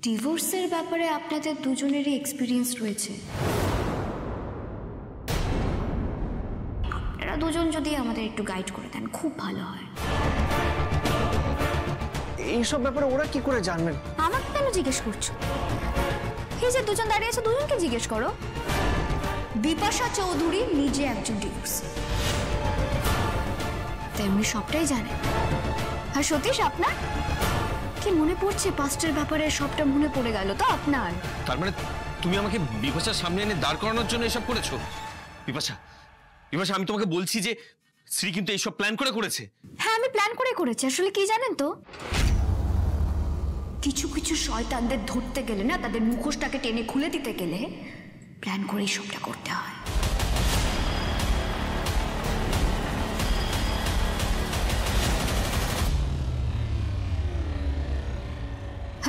ডিভোর্সের ব্যাপারে আপনাদের দুজনেরই এক্সপিরিয়েন্স রয়েছে। আপনারা দুজন যদি আমাদের একটু গাইড করে দেন খুব ভালো হয়। এইসব ব্যাপারে ওরা কি করে জানবেন? আমাকে কেন জিজ্ঞেস করছো? এই যে দুজন দাঁড়িয়ে আছে, দুজনকে জিজ্ঞেস করো। বিপাশা চৌধুরী নিজে একজন ডিভোর্স, তেমনি সবটাই জানে। আর সতীশ, আপনার কি মনে পড়ছে? পাস্টের ব্যাপারে সবটা মনে পড়ে গেল তো আপনার? তার মানে তুমি আমাকে বিপাশার সামনে এনে দাঁড় করানোর জন্য এসব করেছো? বিপাশা, বিপাশা, আমি তোমাকে বলছি যে শ্রী কিন্তু এইসব প্ল্যান করে করেছে। হ্যাঁ, আমি প্ল্যান করে করেছি। আসলে কি জানেন তো, কিছু কিছু শয়তানদের ধরতে গেলে না, তাদের মুখোশটাকে টেনে খুলে দিতে গেলে প্ল্যান করেই সবটা করতে হয়।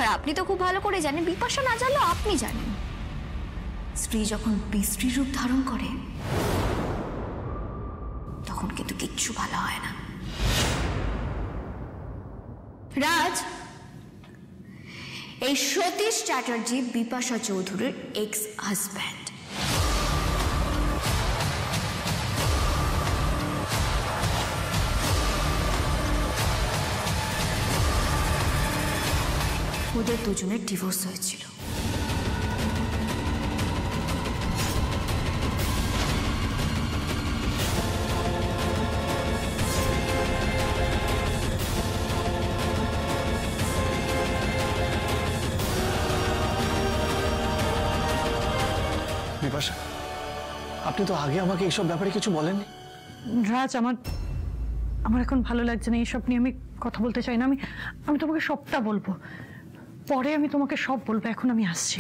আর আপনি তো খুব ভালো করে জানেন, বিপাশা না জানলেও আপনি জানেন, স্ত্রী যখন বিশ্রী রূপ ধারণ করে তখন কিন্তু কিচ্ছু ভালো হয় না। রাজ, এই সতীশ চ্যাটার্জি বিপাশা চৌধুরীর এক্স হাজব্যান্ড। ওদের দুজনের ডিভোর্স হয়েছিল। বিপাশা, আপনি তো আগে আমাকে এইসব ব্যাপারে কিছু বলেননি। রাজ, আমার এখন ভালো লাগছে না, এইসব নিয়ে আমি কথা বলতে চাই না। আমি তোমাকে সবটা বলবো, পরে আমি তোমাকে সব বলবো। এখন আমি আসছি।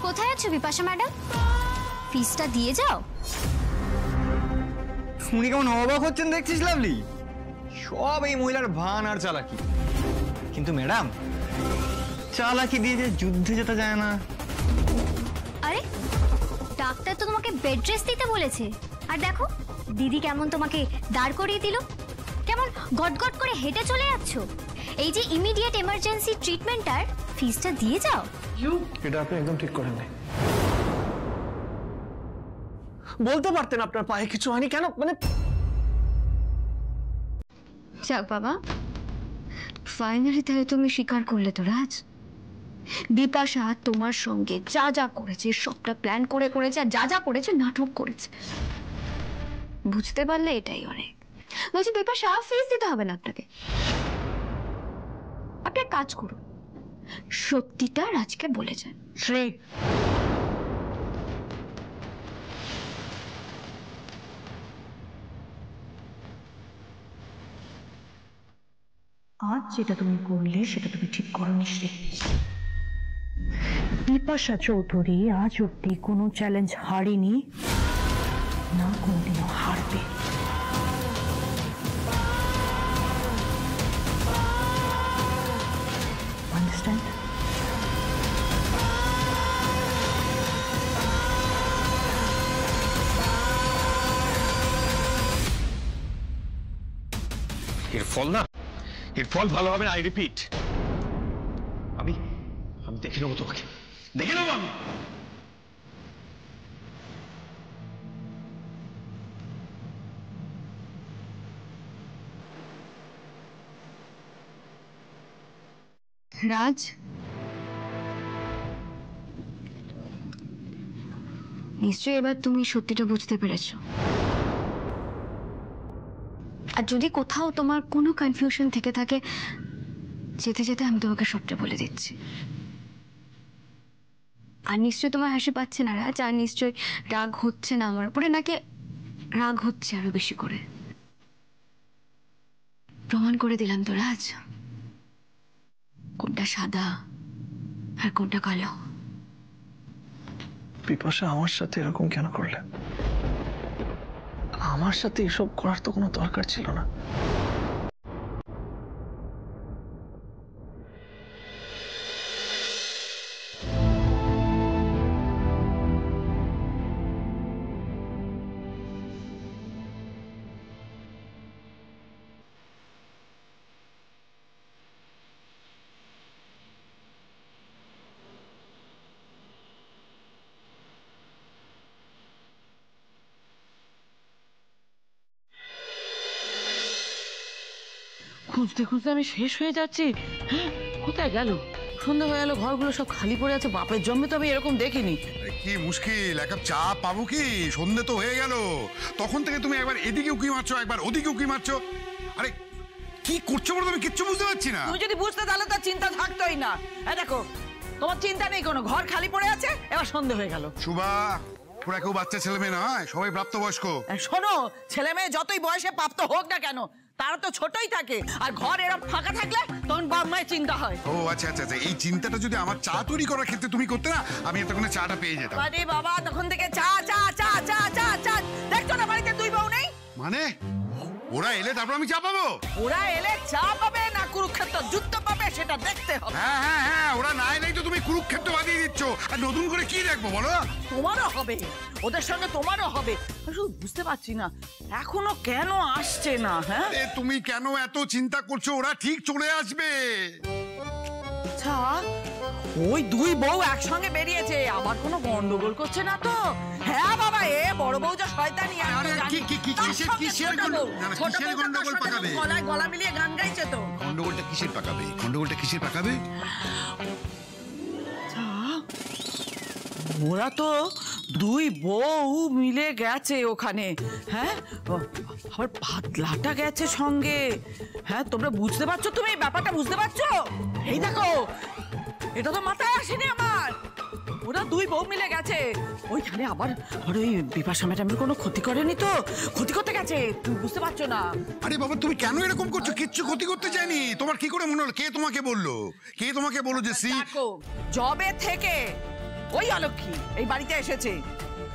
কোথায় আছো বিপাশা ম্যাডাম? ফিসটা দিয়ে যাও। উনি কেমন অবাক হচ্ছেন দেখছিস লাভলি? সব এই মহিলার ভান আর চালাকি। কিন্তু ম্যাডাম, চালাকি দিয়ে যে যুদ্ধে যেতে যায় না। আরে, ডাক্তার তো তোমাকে বেড রেস্ট দিতে বলেছে, আর দেখো দিদি কেমন তোমাকে দাঁড় করিয়ে দিল। কেমন গটগট করে হেঁটে চলে যাচ্ছ। এই যে ইমিডিয়েট এমার্জেন্সি ট্রিটমেন্টটার ফিসটা দিয়ে যাও। এটা আপনি একদম ঠিক করেন নাই। বলতে পারতেন আপনার পায়ে কিছু হয়নি, কেন মানে? যাক বাবা, ফাইনালি তাহলে তুমি স্বীকার করলে তো রাজ, বিপাশা তোমার সঙ্গে যা যা করেছে সবটা প্ল্যান করে করেছে, আর যা যা করেছে নাটক করেছে। বুঝতে পারলে এটাই অনেক। বলছি বিপাশা, ফিস দিতে হবে না আপনাকে। আপনি এক কাজ করুন, সত্যিটা রাজকে বলে যান। শ্রী, আজ যেটা তুমি করলে সেটা তুমি ঠিক করোনি শ্রী। বিপাশা চৌধুরী আজ অব্দি কোনো চ্যালেঞ্জ হারেনি, না কোনোদিনও হারবে। আন্ডারস্ট্যান্ড? এর ফল না, এর ফল ভালো হবে না। আই রিপিট, আমি দেখে নেবো তোমাকে, দেখে নেবো আমি। রাজ, নিশ্চয়ই এবার তুমি সত্যিটা বুঝতে পেরেছো। আর যদি কোথাও তোমার কোনো কনফিউশন থেকে থাকে, যেতে যেতে আমি তোমাকে সবটা বলে দিচ্ছি। আর নিশ্চয়ই তোমার হাসি পাচ্ছে না রাজ, আর নিশ্চয়ই রাগ হচ্ছে না আমার উপরে, নাকি রাগ হচ্ছে আরো বেশি করে? প্রমাণ করে দিলাম তো রাজ, কোনটা সাদা আর কোনটা কালো। বিপাশা আমার সাথে এরকম কেন করলে? আমার সাথে এসব করার তো কোনো দরকার ছিল না। খুঁজতে খুঁজতে আমি শেষ হয়ে যাচ্ছি। হ্যাঁ, কোথায় গেল? সন্ধ্যা হয়ে গেল, ঘরগুলো সব খালি পড়ে আছে। বাপের জন্মে তো আমি এরকম দেখিনি। কি মুশকিল, এক কাপ চা পাবো কি? সন্ধে তো হয়ে গেল, তখন থেকে তুমি একবার এদিকে উকি মারছো, একবার ওদিকে উকি মারছো। আরে কি করছো বলো, আমি কিচ্ছু বুঝতে পারছি না। তুমি যদি বুঝতে তাহলে তার চিন্তা থাকতোই না। দেখো, তোমার চিন্তা নেই কোনো, ঘর খালি পড়ে আছে, এবার সন্ধে হয়ে গেল। শুভা, ওরা কেউ বাচ্চা ছেলে মেয়ে নয়, সবাই প্রাপ্তবয়স্ক। শোনো, ছেলে মেয়ে যতই বয়সে প্রাপ্ত হোক না কেন, তারা তো ছোটই থাকে। আর ঘর এরকম ফাঁকা থাকলে তখন বাপ মায়ের চিন্তা হয়। ও আচ্ছা আচ্ছা আচ্ছা, এই চিন্তাটা যদি আমার চা তৈরি করার ক্ষেত্রে তুমি করতে না, আমি এতক্ষণে চাটা পেয়ে যেতাম। আরে বাবা, তখন থেকে চা চা চা চা চা চা। দেখছো না বাড়িতে দুই বউ নেই? মানে ওরা এলে তারপর আমি চা পাবো? ওরা এলে চা পাবে না কুরুক্ষেত্র যুদ্ধ পাবে, সেটা দেখতে হবে। হ্যাঁ হ্যাঁ হ্যাঁ, ওরা নাই নাই তো তুমি কুরুক্ষেত্র বাঁধিয়ে দিচ্ছ, আর নতুন করে কি দেখবো বলো? তোমারও হবে, ওদের সঙ্গে তোমারও হবে। আমি শুধু বুঝতে পারছি না এখনো কেন আসছে না। হ্যাঁ, তুমি কেন এত চিন্তা করছো? ওরা ঠিক চলে আসবে। আচ্ছা, ওই দুই বউ একসঙ্গে বেরিয়েছে, আবার কোনো গন্ডগোল করছে না তো? হ্যাঁ বাবা, এ বড় বউ যা শয়তানি। আরে কিসের গন্ডগোল পাকাবে? গলায় গলা মিলিয়ে গান গাইছে তো। গন্ডগোলটা কিসের পাকাবে? গন্ডগোলটা কিসের পাকাবে? ওরা তো দুই বউ মিলে গেছে ওখানে। হ্যাঁ, আবার পাতলাটা গেছে সঙ্গে। হ্যাঁ, তোমরা বুঝতে পারছো? তুমি ব্যাপারটা বুঝতে পারছো? এই দেখো, এটা তো মাথায় আসেনি আমার। ওরা দুই বউ মিলে গেছে ওইখানে, আবার ওই বিপাশা ম্যাডামের কোনো ক্ষতি করেনি তো? ক্ষতি করতে গেছে, তুমি বুঝতে পারছো না? আরে বাবা, তুমি কেন এরকম করছো? কিচ্ছু ক্ষতি করতে চাইনি। তোমার কি করে মনে হলো? কে তোমাকে বললো? কে তোমাকে বললো যে দেখো, জবে থেকে ওই অলক্ষী এই বাড়িতে এসেছে,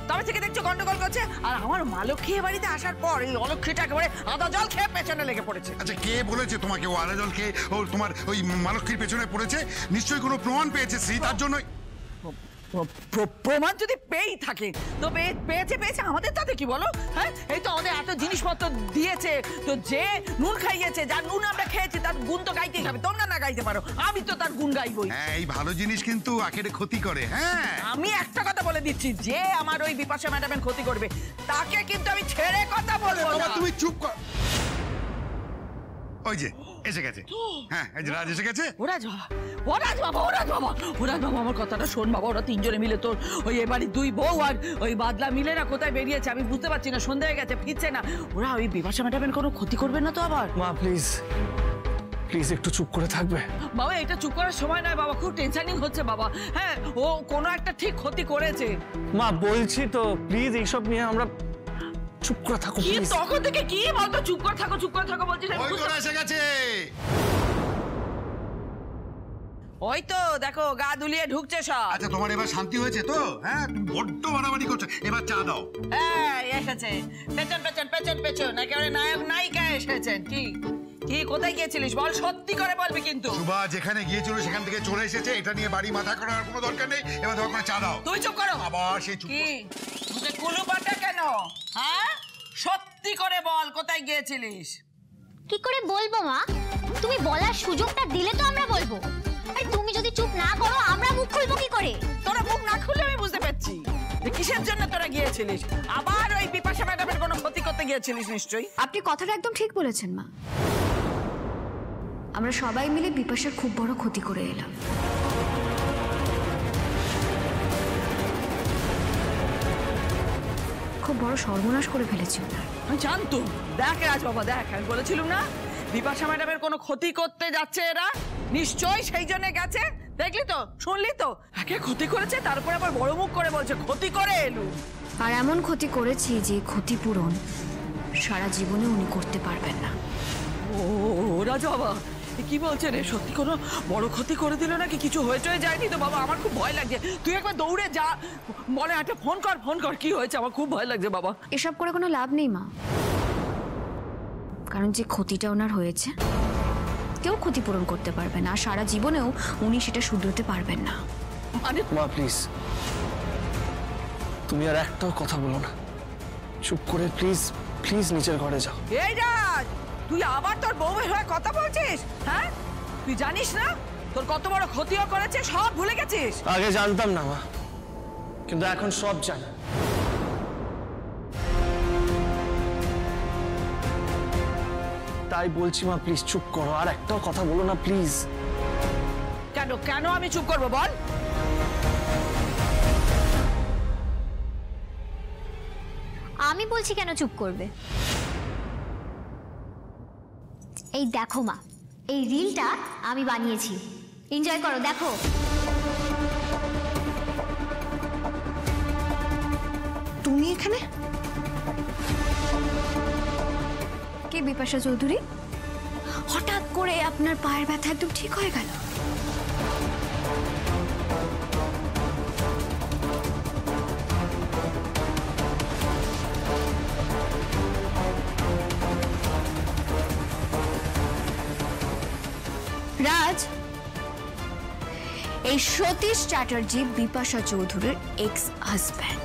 তবে থেকে দেখছো গন্ডগোল করছে। আর আমার মালক্ষী বাড়িতে আসার পর এই অলক্ষীটা একেবারে আদা জল খেয়ে পেছনে লেগে পড়েছে। আচ্ছা, কে বলেছে তোমাকে ও আদা জল খেয়ে ও তোমার ওই মালক্ষীর পেছনে পড়েছে? নিশ্চয়ই কোনো প্রমাণ পেয়েছে শ্রী, তার জন্য। প্রমাণ যদি পেয়েই থাকে তো পেয়েছে আমাদের তাতে কি বলো? হ্যাঁ, এই তো আমাদের এত জিনিসপত্র দিয়েছে, তো যে নুন খাইয়েছে, যার নুন আমরা খেয়েছি, তার গুণ তো গাইতেই হবে। তোমরা না গাইতে পারো, আমি তো তার গুণ গাইবই। হ্যাঁ, এই ভালো জিনিস কিন্তু আখেরে ক্ষতি করে। হ্যাঁ, আমি একটা কথা বলে দিচ্ছি, যে আমার ওই বিপাশা ম্যাডামের ক্ষতি করবে তাকে কিন্তু আমি ছেড়ে কথা বলবো না। তুমি চুপ কর। ওই যে এসে গেছে। হ্যাঁ, এই যে রাজ এসে গেছে। ওরাজ বাবা, আমার কথাটা শোন বাবা। ওরা তিনজনে মিলে তোর ওই এবারে দুই বউ আর ওই বাদলা মিলে না কোথায় বেরিয়েছে আমি বুঝতে পারছি না। সন্ধ্যা হয়ে গেছে, ফিরছে না। ওরা ওই বিপাশা ম্যাডামের কোনো ক্ষতি করবে না তো আবার? মা প্লিজ প্লিজ একটু চুপ করে থাকবে? বাবা, এটা চুপ করার সময় নয় বাবা, খুব টেনশনিং হচ্ছে বাবা। হ্যাঁ, ও কোনো একটা ঠিক ক্ষতি করেছে। মা বলছি তো, প্লিজ এইসব নিয়ে আমরা চুপ করে থাকো কি প্লিজ। তখন থেকে কি বলতো? চুপ করে থাকো বলছিস। ওই তো এসে গেছে। ওই তো দেখো, গা দুলিয়ে ঢুকছে সব। আচ্ছা, তোমার এবার শান্তি হয়েছে তো? হ্যাঁ, তুমি বড্ড বাড়াবাড়ি করছো। এবার চা দাও। হ্যাঁ, এসেছে পেছন একেবারে নায়ক নায়িকা এসেছেন। কি কোথায় গিয়েছিলিস বল, সত্যি করে বলবি কিন্তু। সুভা যেখানে গিয়েছিল সেখান থেকে চলে এসেছে, এটা নিয়ে বাড়ি মাথা করার কোনো দরকার নেই। এবার দরকার চা দাও। তুই চুপ করো। আবার সেই চুপ। কি মুখে কুলুপাটা কেন? হ্যাঁ, সত্যি করে বল, কোথায় গিয়েছিলিস? কি করে বলবো মা? তুমি বলার সুযোগটা দিলে তো আমরা বলবো। আর তুমি যদি চুপ না করো আমরা মুখ খুলবো কি করে? তোরা মুখ না খুলে আমি বুঝতে পারছি যে কিসের জন্য তোরা গিয়েছিলিস। আবার ওই বিপাশা ম্যাডামের কোনো ক্ষতি করতে গিয়েছিলিস নিশ্চয়ই। আপনি কথাটা একদম ঠিক বলেছেন মা। আমরা সবাই মিলে বিপাশার খুব বড় ক্ষতি করে এলাম। খুব বড় সর্বনাশ করে ফেলেছি ওনার। আমি জানতুম। দেখ রাজ বাবা, দেখ, আমি বলেছিলুম না বিপাশা ম্যাডামের কোনো ক্ষতি করতে যাচ্ছে এরা, নিশ্চয়ই সেই জন্য গেছে। দেখলি তো, শুনলি তো, একে ক্ষতি করেছে, তারপর আবার বড় মুখ করে বলছে ক্ষতি করে এলু। আর এমন ক্ষতি করেছি যে ক্ষতিপূরণ সারা জীবনে উনি করতে পারবেন না। ও রাজ বাবা, কি বলছে রে? সত্যি কোনো বড় ক্ষতি করে দিল নাকি? কিছু হয়ে যায়নি তো বাবা? আমার খুব ভয় লাগছে। তুই একবার দৌড়ে যা, বলে একটা ফোন কর, কি হয়েছে? আমার খুব ভয় লাগছে বাবা। এসব করে কোনো লাভ নেই মা, কারণ যে ক্ষতিটা ওনার হয়েছে কেউ ক্ষতিপূরণ করতে পারবে না, আর সারা জীবনেও উনি সেটা শুধরাতে পারবেন না। মানে মা প্লিজ তুমি আর একটাও কথা বলো না, চুপ করে প্লিজ প্লিজ নিচের ঘরে যাও। এই রাজ, তুই আবার তোর বউয়ের হয়ে কথা বলছিস? হ্যাঁ, তুই জানিস না তোর কত বড় ক্ষতিও করেছে? সব ভুলে গেছিস? আগে জানতাম না মা, কিন্তু এখন সব জানি। তাই বলছি মা, প্লিজ চুপ করো, আর একটাও কথা বলো না প্লিজ। কেন কেন আমি চুপ করবো বল? আমি বলছি কেন চুপ করবে? এই দেখো মা, এই রিলটা আমি বানিয়েছি, এনজয় করো, দেখো। তুমি এখানে? কে বিপাশা চৌধুরী? হঠাৎ করে আপনার পায়ের ব্যথা একদম ঠিক হয়ে গেল? রাজ, এই সতীশ চ্যাটার্জি বিপাশা চৌধুরীর এক্স হাজব্যান্ড।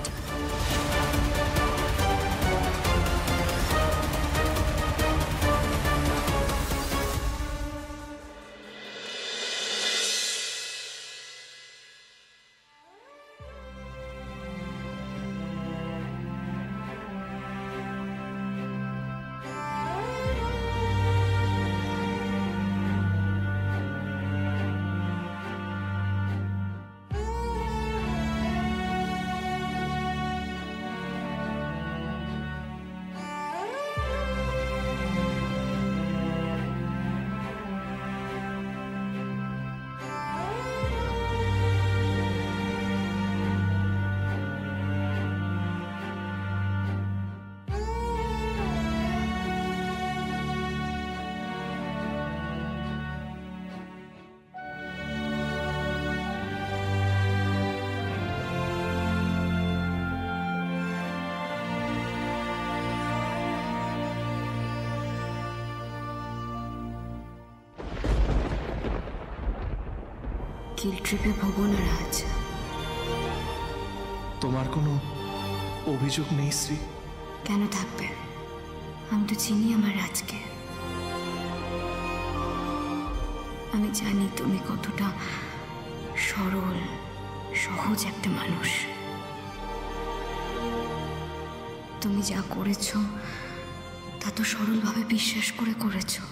কিল ট্রিপে ভোগো না রাজ। তোমার কোনো অভিযোগ নেই শ্রী? কেন থাকবে? আমি তো চিনি আমার রাজকে। আমি জানি তুমি কতটা সরল সহজ একটা মানুষ। তুমি যা করেছো তা তো সরলভাবে বিশ্বাস করে করেছো।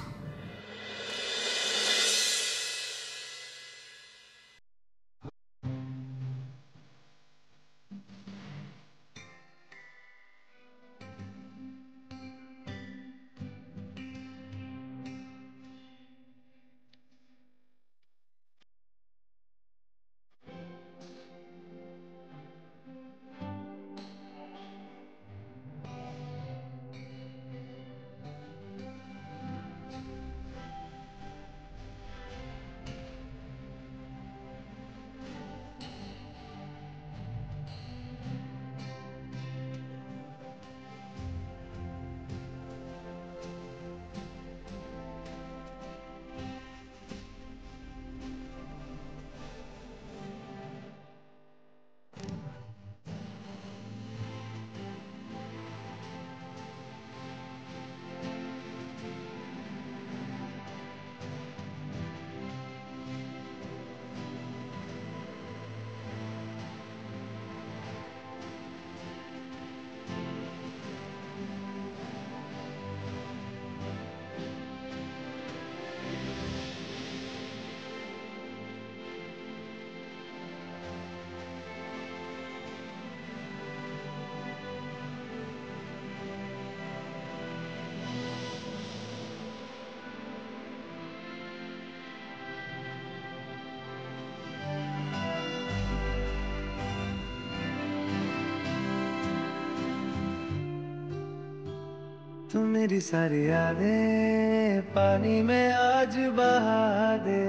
तू मेरी सारी यादें पानी में आज बहा दे।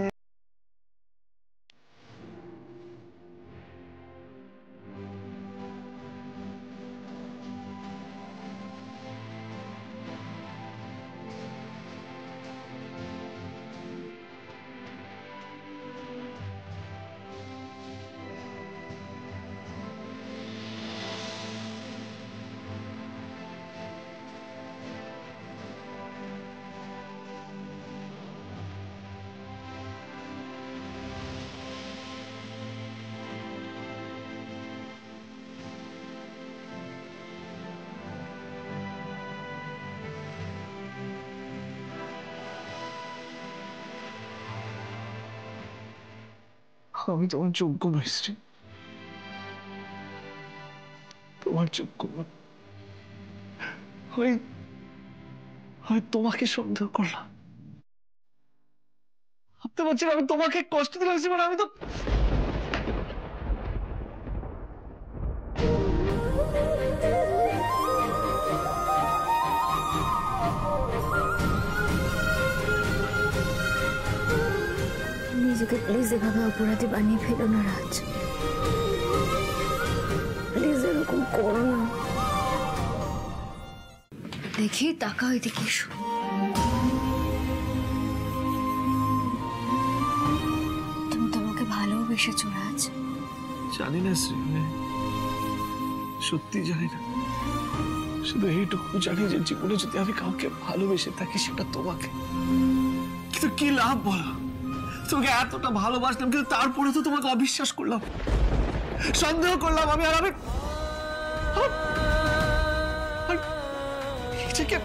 আমি তোমার যোগ্য নই শ্রী, তোমার যোগ্য নই। আমি তোমাকে সন্দেহ করলাম, ভাবতে পারছি না আমি তোমাকে কষ্ট দিলাম। মানে আমি তো নিজেকে প্লিজ এভাবে অপরাধী বানিয়ে ফেলো না রাজ, প্লিজ এরকম করো না। দেখি তাকাও এদিকে এসো। তুমি তোমাকে ভালোবেসেছো রাজ? জানি না শ্রী, সত্যি জানি না, শুধু এইটুকু জানি যে জীবনে যদি আমি কাউকে ভালোবেসে থাকি সেটা তোমাকে। কিন্তু কি লাভ বলো, তোমাকে এতটা ভালোবাসলাম কিন্তু তারপরে তো তোমাকে অবিশ্বাস করলাম, সন্দেহ করলাম আমি। আর আমি নিজেকে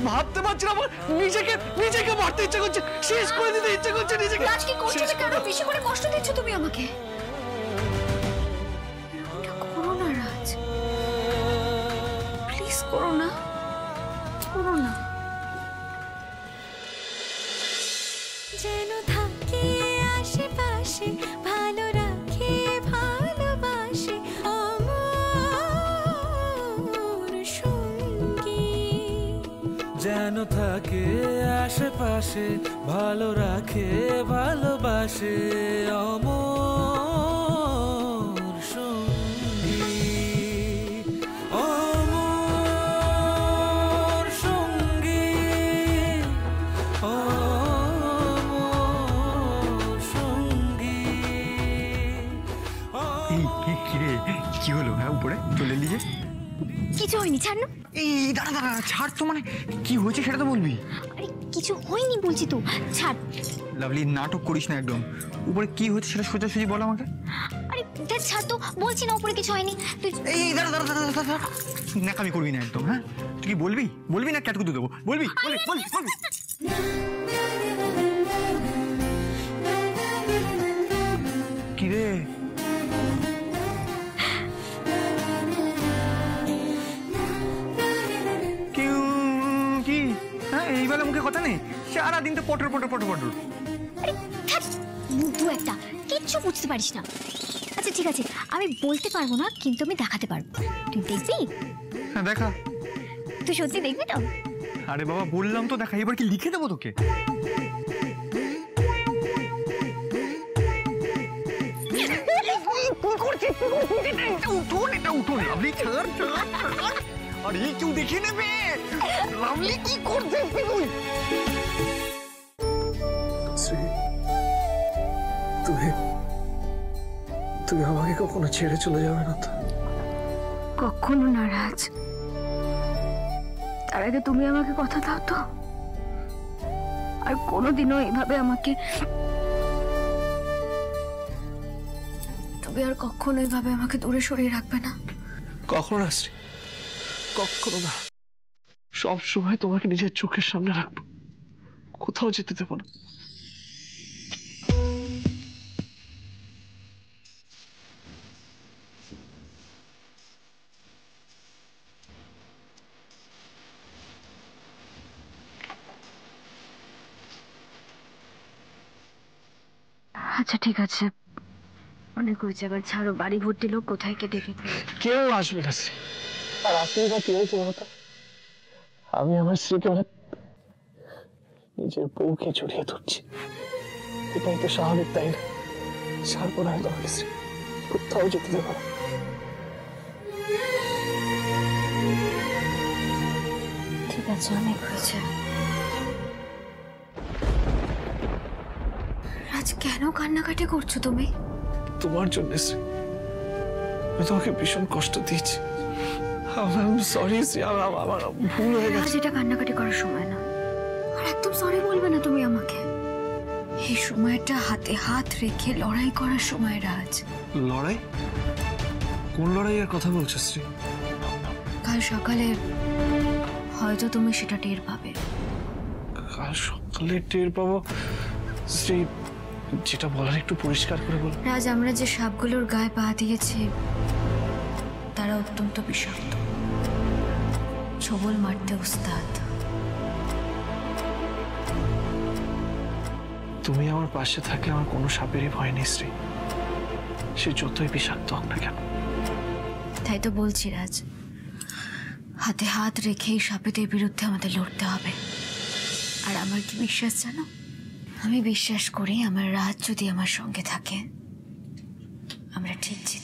ভাবতে পারছি না, আমার নিজেকে মারতে ইচ্ছা করছে, শেষ করে দিতে ইচ্ছা করছে নিজেকে। রাজ কি করছো? কেন বেশি করে কষ্ট দিচ্ছ তুমি আমাকে? করো না রাজ, প্লিজ করো না, করো না। যেন থাকে আশেপাশে, ভালো রাখে ভালোবাসে আমার সঙ্গী। যেন থাকে আশেপাশে, ভালো রাখে ভালোবাসে অমর সঙ্গী, অমর সঙ্গী, অমর সঙ্গী। কি হলো? হ্যাঁ, উপরে চলে এলি যে? কিছু হয়নি, ছাড় না। এই দাঁড়া দাঁড়া, ছাড় তো। মানে কি হয়েছে সেটা তো বলবি। আরে কিছু হয়নি বলছি তো, ছাড়। লাভলি, নাটক করিস না একদম। উপরে কি হয়েছে সেটা সোজাসুজি বল আমাকে। আরে দেখ, ছাড় তো, বলছি না উপরে কিছু হয়নি। তুই এই দাঁড়া দাঁড়া দাঁড়া দাঁড়া, ন্যাকামি করবি না একদম। হ্যাঁ, তুই কি বলবি? বলবি না ক্যাটকুতো দেবো? বলবি বলবি বলবি বলবি। কি রে? কি? হ্যাঁ, এই বেলা মুখে কথা নেই, সারাদিন তো পটর পটর পটর পটর। আরে থাক, বুদ্ধু একটা, কিচ্ছু বুঝতে পারিস না। আচ্ছা ঠিক আছে, আমি বলতে পারবো না কিন্তু আমি দেখাতে পারবো। তুই দেখবি? হ্যাঁ, দেখা। তুই সত্যি দেখবি তো? আরে বাবা, বললাম তো দেখা। এবার কি লিখে দেবো তোকে? আরে কেউ দেখে নেবে। লাভলি কি করছিস তুই? তুমি আমাকে কখনো ছেড়ে চলে যাবে না তো? কখনো না রাজ, তার আগে তুমি আমাকে কথা দাও তো, আর কোনোদিনও এভাবে আমাকে, তুমি আর কখনো এভাবে আমাকে দূরে সরিয়ে রাখবে না। কখনো না শ্রী, কখনো না। সব সময় তোমাকে নিজের চোখের সামনে রাখবো, কোথাও যেতে দেবো না। আচ্ছা ঠিক আছে, অনেক হয়েছে, এবার ছাড়ো। বাড়ি ভর্তি লোক, কোথায় কে ডেকে? কেউ আসবে না শ্রী। আর আসলেই বা কি হয়েছে বলতো? আমি আমার স্ত্রীকে নিজের বউকে জড়িয়ে ধরছি, এটাই তো স্বাভাবিক, তাই না? ছাড়বো না তোমাকে শ্রী, কোথাও যেতে দেবো না। ঠিক আছে, অনেক হয়েছে। রাজ, কেন কান্নাকাটি করছো তুমি? তোমার জন্য শ্রী, আমি তোমাকে ভীষণ কষ্ট দিয়েছি। সরি শ্রী, আমার ভুল হয়ে রাজ, গেছে। এটা কান্নাকাটি করার সময় না, আর একদম সরি বলবে না তুমি আমাকে। এই সময়টা হাতে হাত রেখে লড়াই করার সময় রাজ। লড়াই? কোন লড়াইয়ের কথা বলছো শ্রী? কাল সকালে হয়তো তুমি সেটা টের পাবে। কাল সকালে টের পাবো শ্রী? যেটা বলার একটু পরিষ্কার করে বল। রাজ, আমরা যে সাপগুলোর গায়ে পা দিয়েছি তারা অত্যন্ত বিষাক্ত, ছবল মারতে উস্তাদ। তুমি আমার পাশে থাকলে আমার কোনো সাপেরই ভয় নেই শ্রী, সে যতই বিষাক্ত হোক না কেন। তাই তো বলছি রাজ, হাতে হাত রেখে এই সাপেদের বিরুদ্ধে আমাদের লড়তে হবে। আর আমার কি বিশ্বাস জানো, আমি বিশ্বাস করি আমার রাজ যদি আমার সঙ্গে থাকে আমরা ঠিক জিতব।